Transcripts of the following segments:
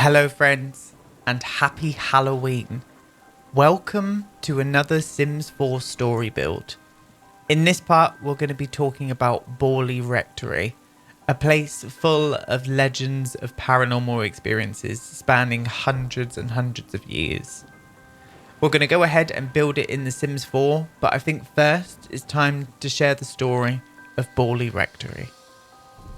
Hello friends, and happy Halloween. Welcome to another Sims 4 story build. In this part, we're going to be talking about Borley Rectory, a place full of legends of paranormal experiences spanning hundreds and hundreds of years. We're going to go ahead and build it in The Sims 4, but I think first it's time to share the story of Borley Rectory.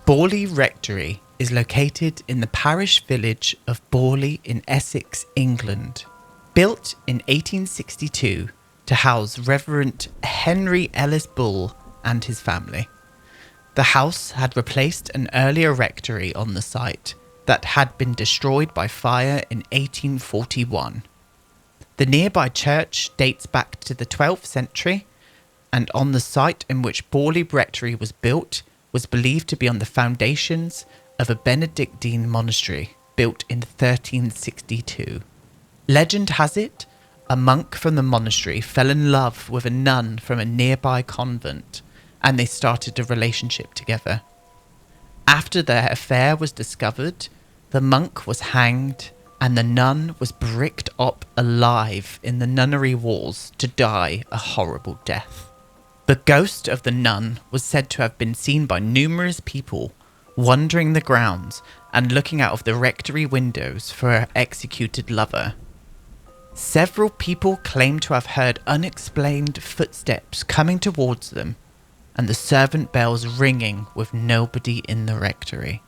Borley Rectory is located in the parish village of Borley in Essex, England. Built in 1862 to house Reverend Henry Ellis Bull and his family. The house had replaced an earlier rectory on the site that had been destroyed by fire in 1841. The nearby church dates back to the 12th century, and on the site in which Borley Rectory was built was believed to be on the foundations of a Benedictine monastery built in 1362. Legend has it, a monk from the monastery fell in love with a nun from a nearby convent, and they started a relationship together. After their affair was discovered, the monk was hanged and the nun was bricked up alive in the nunnery walls to die a horrible death. The ghost of the nun was said to have been seen by numerous people wandering the grounds and looking out of the rectory windows for her executed lover. Several people claim to have heard unexplained footsteps coming towards them and the servant bells ringing with nobody in the rectory.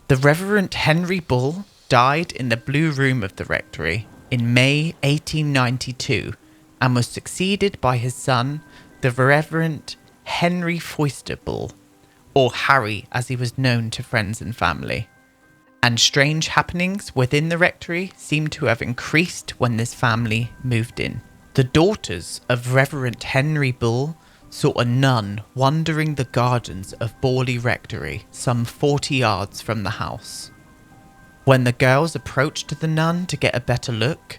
The Reverend Henry Bull died in the blue room of the rectory in May 1892 and was succeeded by his son, the Reverend Henry Foister Bull, or Harry as he was known to friends and family. And strange happenings within the rectory seem to have increased when this family moved in. The daughters of Reverend Henry Bull saw a nun wandering the gardens of Borley Rectory some 40 yards from the house. When the girls approached the nun to get a better look,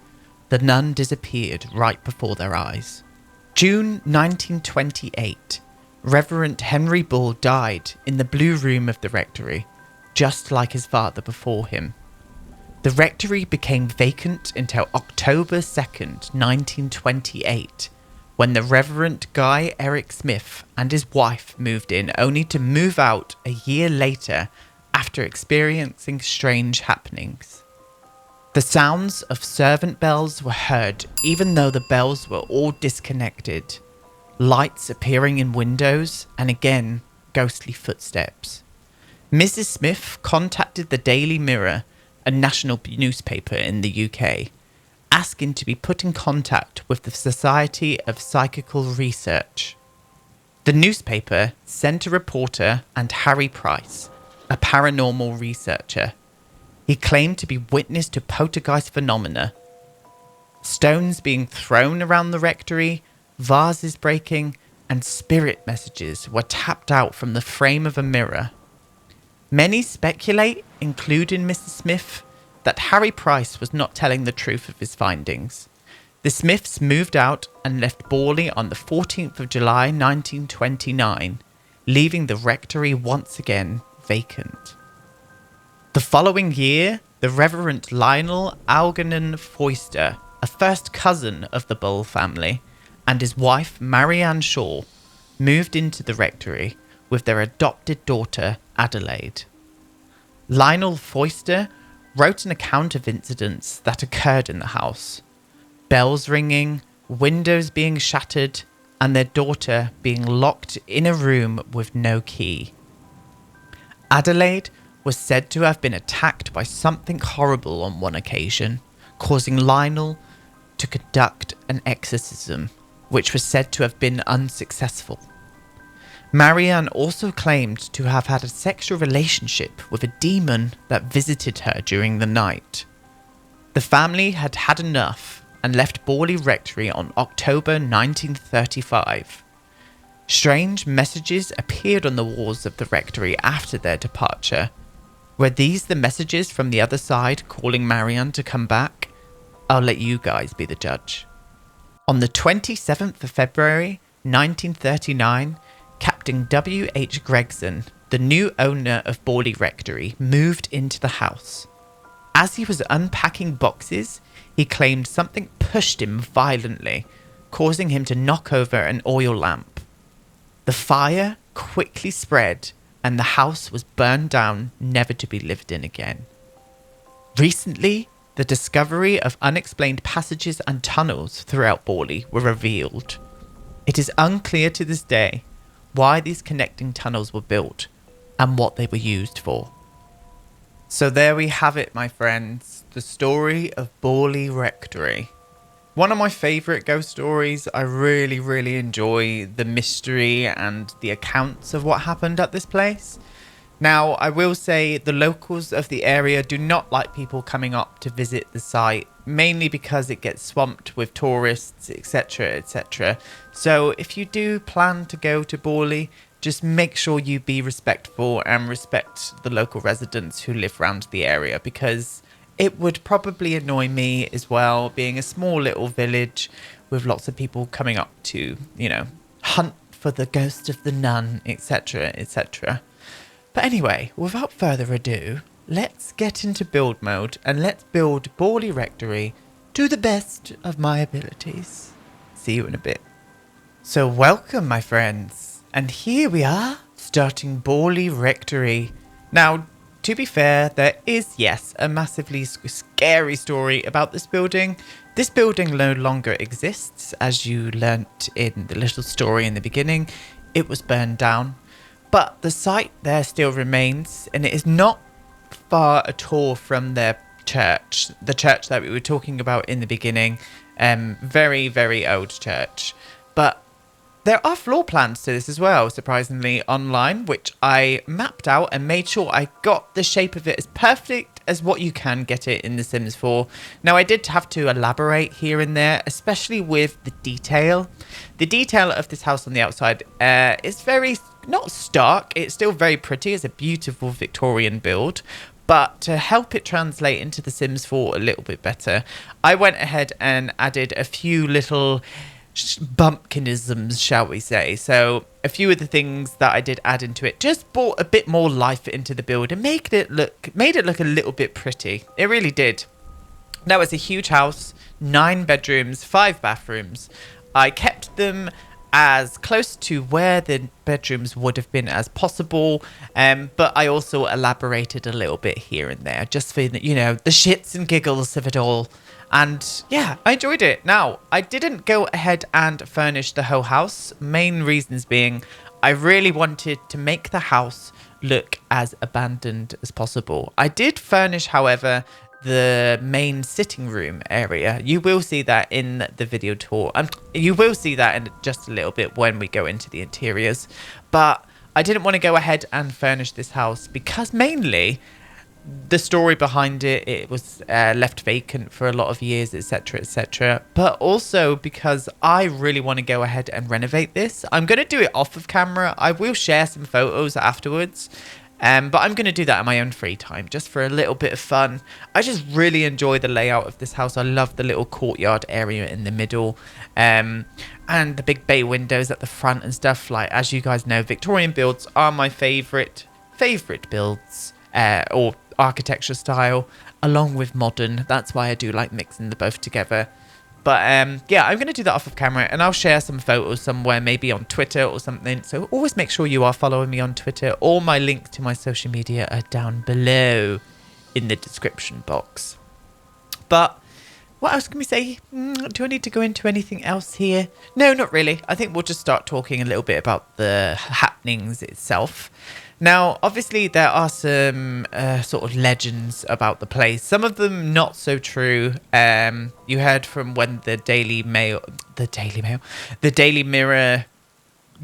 the nun disappeared right before their eyes. June 1928, Reverend Henry Bull died in the blue room of the rectory, just like his father before him. The rectory became vacant until October 2nd, 1928, when the Reverend Guy Eric Smith and his wife moved in, only to move out a year later after experiencing strange happenings. The sounds of servant bells were heard even though the bells were all disconnected, lights appearing in windows, and again, ghostly footsteps. Mrs. Smith contacted the Daily Mirror, a national newspaper in the UK, asking to be put in contact with the Society of Psychical Research. The newspaper sent a reporter and Harry Price, a paranormal researcher. He claimed to be witness to poltergeist phenomena, stones being thrown around the rectory, vases breaking, and spirit messages were tapped out from the frame of a mirror. Many speculate, including Mrs. Smith, that Harry Price was not telling the truth of his findings. The Smiths moved out and left Borley on the 14th of July 1929, leaving the rectory once again vacant. The following year, the Reverend Lionel Algernon Foister, a first cousin of the Bull family, and his wife Marianne Shaw, moved into the rectory with their adopted daughter Adelaide. Lionel Foister wrote an account of incidents that occurred in the house: bells ringing, windows being shattered, and their daughter being locked in a room with no key. Adelaide was said to have been attacked by something horrible on one occasion, causing Lionel to conduct an exorcism, which was said to have been unsuccessful. Marianne also claimed to have had a sexual relationship with a demon that visited her during the night. The family had had enough and left Borley Rectory on October 1935. Strange messages appeared on the walls of the rectory after their departure. Were these the messages from the other side calling Marianne to come back? I'll let you guys be the judge. On the 27th of February 1939, Captain W.H. Gregson, the new owner of Borley Rectory, moved into the house. As he was unpacking boxes, he claimed something pushed him violently, causing him to knock over an oil lamp. The fire quickly spread and the house was burned down, never to be lived in again. Recently, the discovery of unexplained passages and tunnels throughout Borley were revealed. It is unclear to this day why these connecting tunnels were built and what they were used for. So there we have it, my friends, the story of Borley Rectory. One of my favourite ghost stories. I really, really enjoy the mystery and the accounts of what happened at this place. Now, I will say the locals of the area do not like people coming up to visit the site, mainly because it gets swamped with tourists, etc, etc. So if you do plan to go to Borley, just make sure you be respectful and respect the local residents who live around the area, because it would probably annoy me as well, being a small little village with lots of people coming up to, hunt for the ghost of the nun, etc, etc. But anyway, without further ado, let's get into build mode and let's build Borley Rectory to the best of my abilities. See you in a bit. So welcome, my friends, and here we are, starting Borley Rectory. Now, to be fair, there is, yes, a massively scary story about this building. This building no longer exists, as you learnt in the little story in the beginning. It was burned down. But the site there still remains, and it is not far at all from their church. The church that we were talking about in the beginning. Very, very old church. But there are floor plans to this as well, surprisingly, online, which I mapped out and made sure I got the shape of it as perfect as what you can get it in The Sims 4. Now, I did have to elaborate here and there, especially with the detail. The detail of this house on the outside is very, not stark, it's still very pretty. It's a beautiful Victorian build. But to help it translate into The Sims 4 a little bit better, I went ahead and added a few little bumpkinisms, shall we say. So a few of the things that I did add into it just brought a bit more life into the build and made it look a little bit pretty. It really did. Now, it's a huge house, 9 bedrooms, 5 bathrooms. I kept them as close to where the bedrooms would have been as possible, but I also elaborated a little bit here and there just for the shits and giggles of it all. And yeah, I enjoyed it. Now, I didn't go ahead and furnish the whole house. Main reasons being, I really wanted to make the house look as abandoned as possible. I did furnish, however, the main sitting room area. You will see that in the video tour. You will see that in just a little bit when we go into the interiors. But I didn't want to go ahead and furnish this house because mainly the story behind it was left vacant for a lot of years, etc, etc. But also because I really want to go ahead and renovate this. I'm going to do it off of camera. I will share some photos afterwards. But I'm going to do that in my own free time, just for a little bit of fun. I just really enjoy the layout of this house. I love the little courtyard area in the middle, and the big bay windows at the front and stuff. Like, as you guys know, Victorian builds are my favorite builds, or architecture style, along with modern. That's why I do like mixing the both together. But yeah, I'm going to do that off of camera, and I'll share some photos somewhere, maybe on Twitter or something. So always make sure you are following me on Twitter. All my links to my social media are down below in the description box. But what else can we say? Do I need to go into anything else here? No, not really. I think we'll just start talking a little bit about the happenings itself. Now, obviously, there are some sort of legends about the place. Some of them not so true. You heard from when the Daily Mirror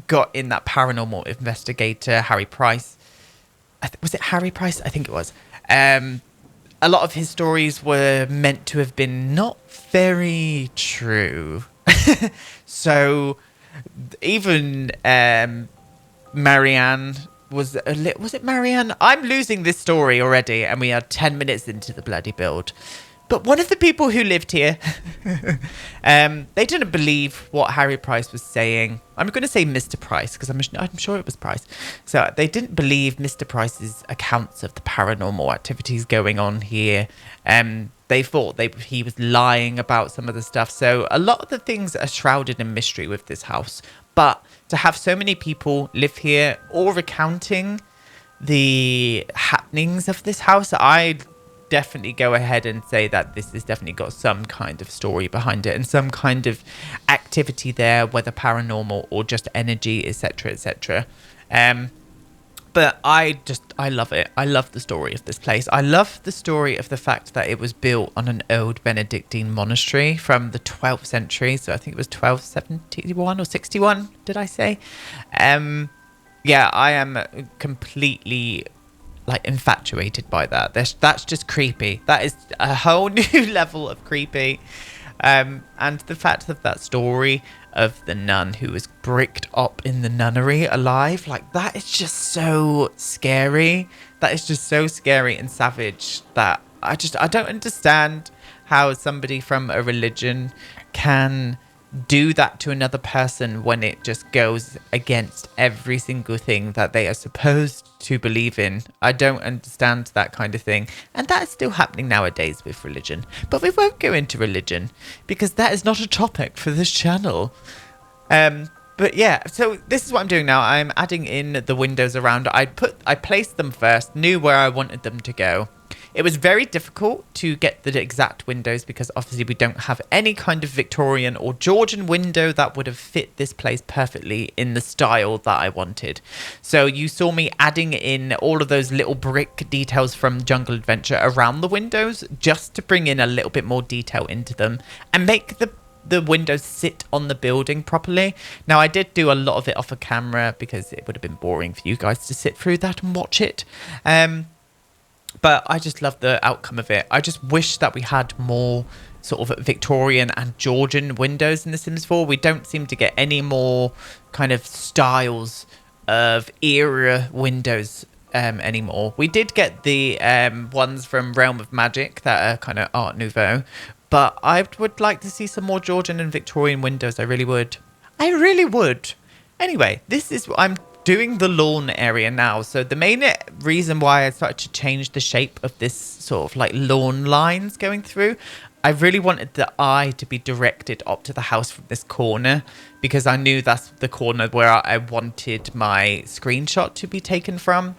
got in that paranormal investigator, Harry Price. Was it Harry Price? I think it was. A lot of his stories were meant to have been not very true. So, even Marianne... Was it Marianne? I'm losing this story already, and we are 10 minutes into the bloody build. But one of the people who lived here, they didn't believe what Harry Price was saying. I'm going to say Mr. Price because I'm sure it was Price. So they didn't believe Mr. Price's accounts of the paranormal activities going on here. They thought he was lying about some of the stuff. So a lot of the things are shrouded in mystery with this house. But to have so many people live here all recounting the happenings of this house, I definitely go ahead and say that this has definitely got some kind of story behind it and some kind of activity there, whether paranormal or just energy, etc., etc. But I love it. I love the story of this place. I love the story of the fact that it was built on an old Benedictine monastery from the 12th century. So I think it was 1271 or 61, did I say? Yeah, I am completely infatuated by that. That's just creepy. That is a whole new level of creepy. And the fact of that story of the nun who was bricked up in the nunnery alive, that is just so scary. That is just so scary and savage that I don't understand how somebody from a religion can do that to another person when it just goes against every single thing that they are supposed to believe in. I don't understand that kind of thing. And that is still happening nowadays with religion. But we won't go into religion because that is not a topic for this channel. But yeah, so this is what I'm doing now. I'm adding in the windows around. I placed them first, knew where I wanted them to go. It was very difficult to get the exact windows because obviously we don't have any kind of Victorian or Georgian window that would have fit this place perfectly in the style that I wanted. So you saw me adding in all of those little brick details from Jungle Adventure around the windows just to bring in a little bit more detail into them and make the windows sit on the building properly. Now, I did do a lot of it off of camera because it would have been boring for you guys to sit through that and watch it. But I just love the outcome of it. I just wish that we had more sort of Victorian and Georgian windows in The Sims 4. We don't seem to get any more kind of styles of era windows anymore. We did get the ones from Realm of Magic that are kind of Art Nouveau. But I would like to see some more Georgian and Victorian windows. I really would. I really would. Anyway, this is what I'm doing the lawn area now. So the main reason why I started to change the shape of this sort of lawn lines going through, I really wanted the eye to be directed up to the house from this corner because I knew that's the corner where I wanted my screenshot to be taken from,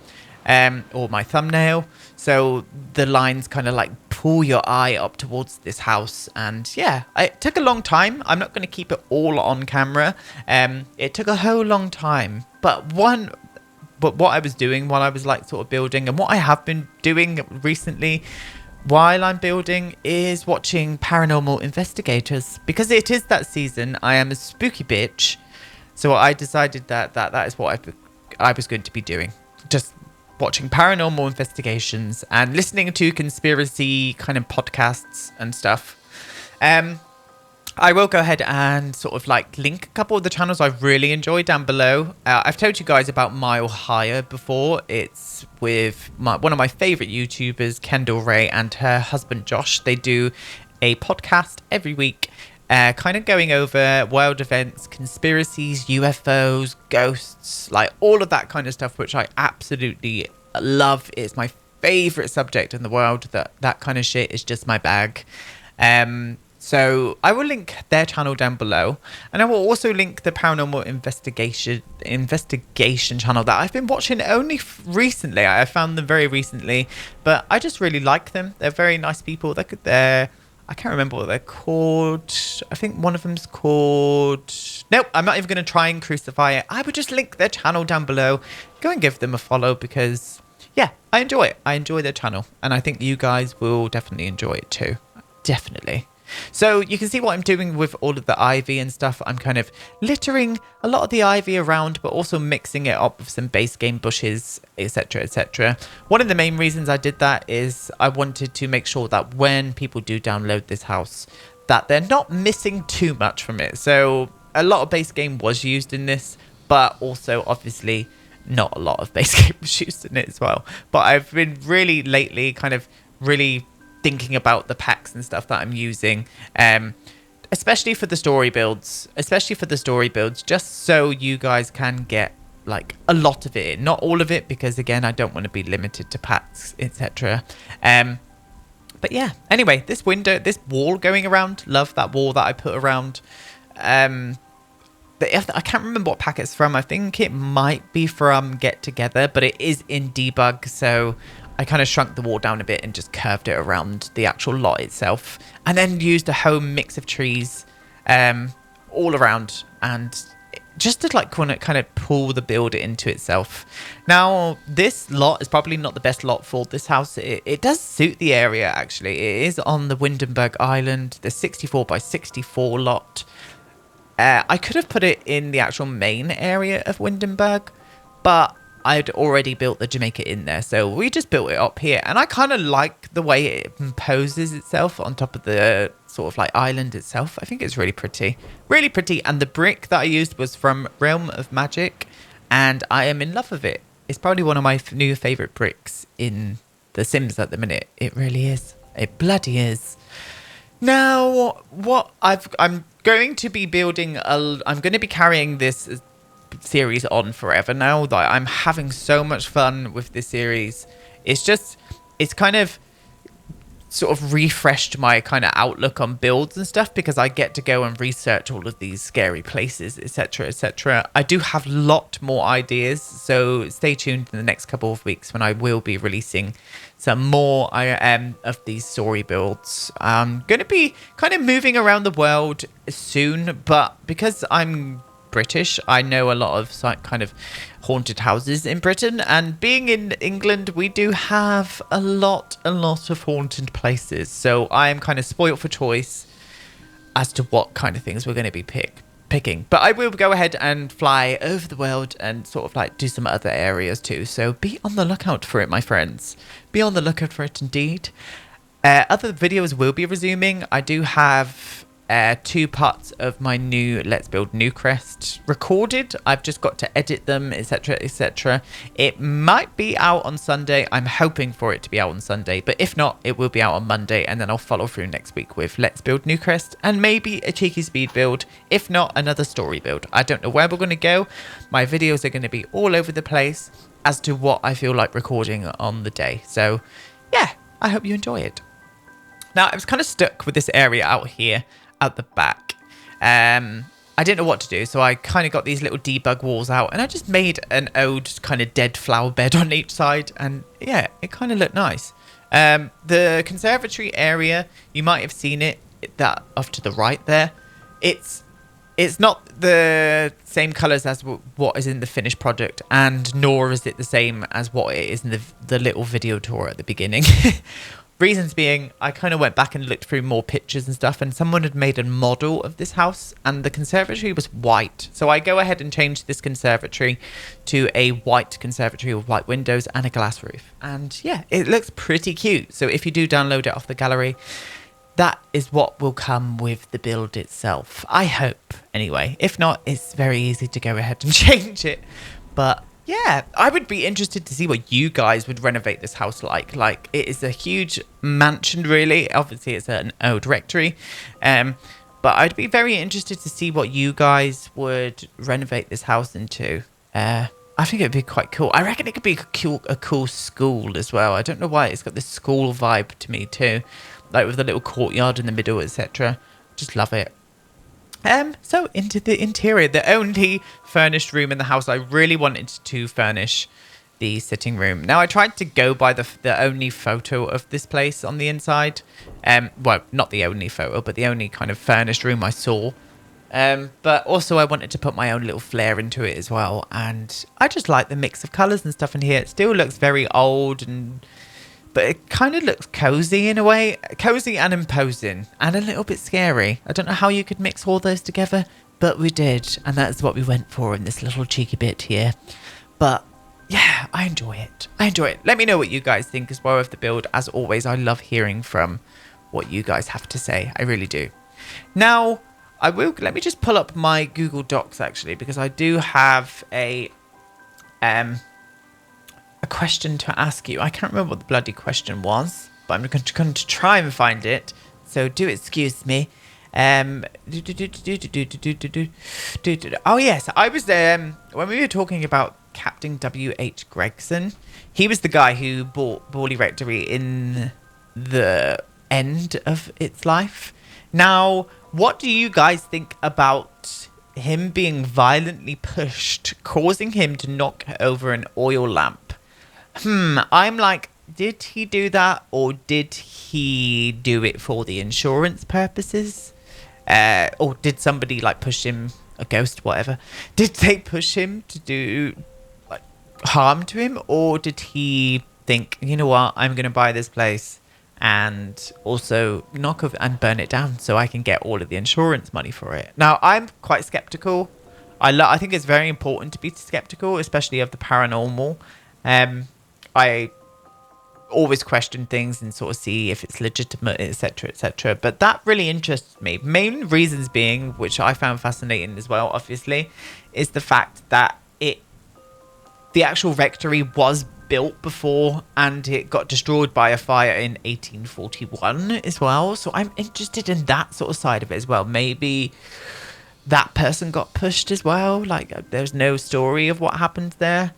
or my thumbnail. So the lines kind of pull your eye up towards this house. And yeah, it took a long time. I'm not going to keep it all on camera. It took a whole long time. But what I was doing while I was sort of building, and what I have been doing recently while I'm building, is watching Paranormal Investigators. Because it is that season, I am a spooky bitch. So I decided that is what I was going to be doing. Just watching paranormal investigations and listening to conspiracy kind of podcasts and stuff. I will go ahead and sort of link a couple of the channels I really enjoy down below. I've told you guys about Mile Higher before. It's with one of my favorite YouTubers, Kendall Ray, and her husband Josh. They do a podcast every week, kind of going over world events, conspiracies, UFOs, ghosts, all of that kind of stuff, which I absolutely love. It's my favorite subject in the world. That kind of shit is just my bag. So I will link their channel down below, and I will also link the paranormal investigation channel that I've been watching only recently. I found them very recently, but I just really like them. They're very nice people. They're I can't remember what they're called. I think one of them's called... Nope, I'm not even going to try and crucify it. I would just link their channel down below. Go and give them a follow because, yeah, I enjoy it. I enjoy their channel. And I think you guys will definitely enjoy it too. Definitely. So you can see what I'm doing with all of the ivy and stuff. I'm kind of littering a lot of the ivy around, but also mixing it up with some base game bushes, etc, etc. One of the main reasons I did that is I wanted to make sure that when people do download this house, that they're not missing too much from it. So a lot of base game was used in this, but also obviously not a lot of base game was used in it as well. But I've been really lately kind of really thinking about the packs and stuff that I'm using. Especially for the story builds, just so you guys can get like a lot of it, not all of it, because again, I don't want to be limited to packs, etc. But yeah, anyway, this wall going around, love that wall that I put around. I can't remember what pack it's from. I think it might be from Get Together, but it is in debug, so I kind of shrunk the wall down a bit and just curved it around the actual lot itself, and then used a home mix of trees all around, and just to like kind of pull the build into itself. Now, this lot is probably not the best lot for this house. It does suit the area, actually. It is on the Windenburg Island, the 64 by 64 lot. I could have put it in the actual main area of Windenburg, but I'd already built the Jamaica in there, so we just built it up here. And I kind of like the way it imposes itself on top of the sort of like island itself. I think it's really pretty. Really pretty. And the brick that I used was from Realm of Magic, and I am in love with it. It's probably one of my new favourite bricks in The Sims at the minute. It really is. It bloody is. Now, I'm going to be building I'm going to be carrying this series on forever now that I'm having so much fun with this series. It's kind of sort of refreshed my kind of outlook on builds and stuff, because I get to go and research all of these scary places, etc, etc. I do have a lot more ideas, so stay tuned in the next couple of weeks when I will be releasing some more of these story builds. I'm going to be kind of moving around the world soon, but because I'm British, I know a lot of kind of haunted houses in Britain, and being in England, we do have a lot of haunted places, so I am kind of spoilt for choice as to what kind of things we're going to be picking. But I will go ahead and fly over the world and sort of like do some other areas too, so be on the lookout for it, my friends. Be on the lookout for it indeed. Other videos will be resuming. I do have 2 parts of my new Let's Build Newcrest recorded. I've just got to edit them, etc, etc. It might be out on Sunday. I'm hoping for it to be out on Sunday, but if not, it will be out on Monday, and then I'll follow through next week with Let's Build Newcrest and maybe a cheeky speed build, if not another story build. I don't know where we're going to go. My videos are going to be all over the place as to what I feel like recording on the day. So yeah, I hope you enjoy it. Now, I was kind of stuck with this area out here at the back. I didn't know what to do, so I kind of got these little debug walls out, and I just made an old kind of dead flower bed on each side, and yeah, it kind of looked nice. The conservatory area, you might have seen it, that off to the right there. It's not the same colours as what is in the finished product, and nor is it the same as what it is in the little video tour at the beginning. Reasons being, I kind of went back and looked through more pictures and stuff, and someone had made a model of this house, and the conservatory was white. So I go ahead and change this conservatory to a white conservatory with white windows and a glass roof. And yeah, it looks pretty cute. So if you do download it off the gallery, that is what will come with the build itself. I hope, anyway. If not, it's very easy to go ahead and change it. But yeah, I would be interested to see what you guys would renovate this house like. Like, it is a huge mansion, really. Obviously, it's an old rectory. But I'd be very interested to see what you guys would renovate this house into. I think it'd be quite cool. I reckon it could be a cool school as well. I don't know why. It's got this school vibe to me too. Like with the little courtyard in the middle, etc. Just love it. So into the interior, the only furnished room in the house. I really wanted to furnish the sitting room. Now, I tried to go by the only photo of this place on the inside. Well, not the only photo, but the only kind of furnished room I saw. But also I wanted to put my own little flair into it as well. And I just like the mix of colours and stuff in here. It still looks very old, but it kind of looks cozy in a way. Cozy and imposing and a little bit scary. I don't know how you could mix all those together, but we did. And that's what we went for in this little cheeky bit here. But yeah, I enjoy it. Let me know what you guys think as well of the build. As always, I love hearing from what you guys have to say. I really do. Now, let me just pull up my Google Docs actually, because I do have a question to ask you. I can't remember what the bloody question was. but I'm going to try and find it. So do excuse me. Oh yes, I was when we were talking about Captain W.H. Gregson. He was the guy who bought Borley Rectory in the end of its life. Now, what do you guys think about him being violently pushed, causing him to knock over an oil lamp? I'm like, did he do that, or did he do it for the insurance purposes? Or did somebody like push him, a ghost, whatever? Did they push him to do like harm to him, or did he think, you know what, I'm going to buy this place and also knock over and burn it down so I can get all of the insurance money for it? Now, I'm quite skeptical. I think it's very important to be skeptical, especially of the paranormal. I always question things and sort of see if it's legitimate, etc., etc. But that really interests me. Main reasons being, which I found fascinating as well, obviously, is the fact that the actual rectory was built before and it got destroyed by a fire in 1841 as well. So I'm interested in that sort of side of it as well. Maybe that person got pushed as well. Like, there's no story of what happened there.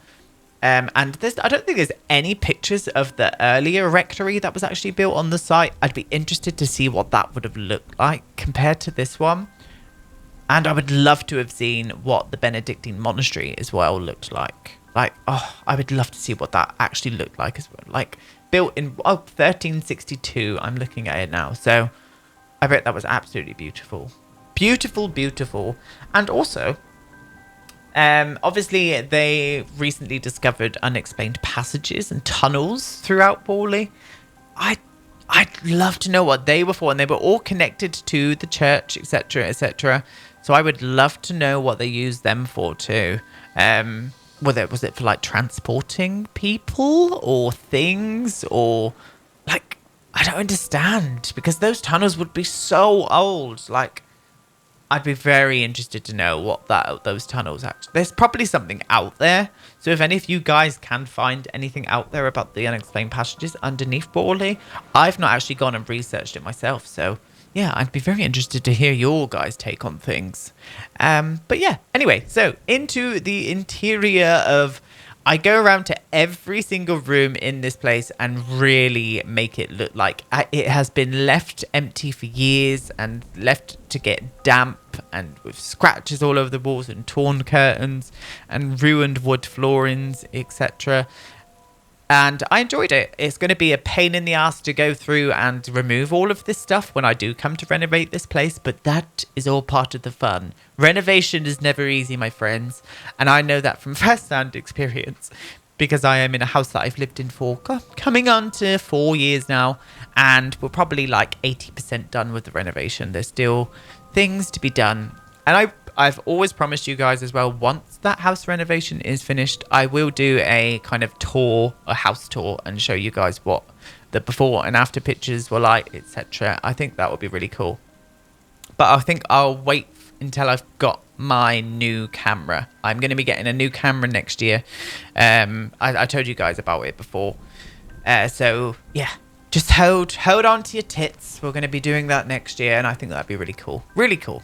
And I don't think there's any pictures of the earlier rectory that was actually built on the site. I'd be interested to see what that would have looked like compared to this one. And I would love to have seen what the Benedictine monastery as well looked like. I would love to see what that actually looked like as well. Like, built in 1362. I'm looking at it now. So I bet that was absolutely beautiful. Beautiful, beautiful. And also, obviously, they recently discovered unexplained passages and tunnels throughout Borley. I'd love to know what they were for, and they were all connected to the church, etc., etc. So I would love to know what they used them for too. Was it for like transporting people or things, or like, I don't understand, because those tunnels would be so old. Like, I'd be very interested to know what those tunnels actually... There's probably something out there. So if any of you guys can find anything out there about the unexplained passages underneath Borley, I've not actually gone and researched it myself. So yeah, I'd be very interested to hear your guys' take on things. But yeah, anyway, so into the interior of... I go around to every single room in this place and really make it look like it has been left empty for years and left to get damp, and with scratches all over the walls and torn curtains and ruined wood floorings, etc. And I enjoyed it. It's going to be a pain in the ass to go through and remove all of this stuff when I do come to renovate this place, but that is all part of the fun. Renovation is never easy, my friends, and I know that from first-hand experience, because I am in a house that I've lived in for coming on to 4 years now, and we're probably like 80% done with the renovation. There's still things to be done, and I've always promised you guys as well, once that house renovation is finished, I will do a kind of tour, a house tour, and show you guys what the before and after pictures were like, etc. I think that would be really cool. But I think I'll wait until I've got my new camera. I'm going to be getting a new camera next year. I told you guys about it before. So yeah, just hold on to your tits. We're going to be doing that next year, and I think that'd be really cool. Really cool.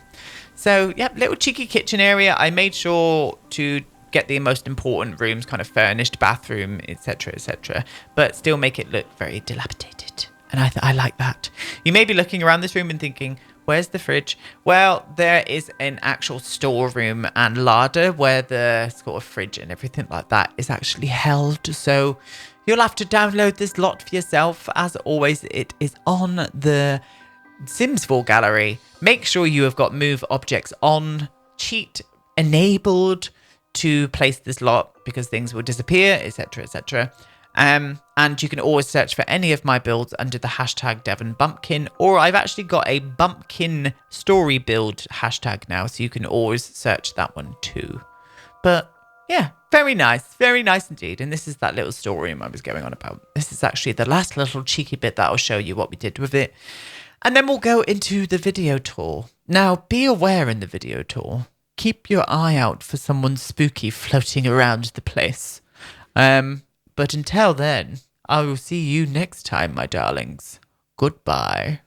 So, yeah, little cheeky kitchen area. I made sure to get the most important rooms kind of furnished, bathroom, etc., etc., but still make it look very dilapidated. And I like that. You may be looking around this room and thinking, where's the fridge? Well, there is an actual storeroom and larder where the sort of fridge and everything like that is actually held. So you'll have to download this lot for yourself. As always, it is on the Sims 4 gallery. Make sure you have got move objects on, cheat enabled to place this lot, because things will disappear, etc., etc. And you can always search for any of my builds under the hashtag DevonBumpkin, or I've actually got a Bumpkin story build hashtag now, so you can always search that one too. But yeah, very nice indeed. And this is that little storeroom I was going on about. This is actually the last little cheeky bit that I'll show you what we did with it. And then we'll go into the video tour. Now, be aware in the video tour, keep your eye out for someone spooky floating around the place. But until then, I will see you next time, my darlings. Goodbye.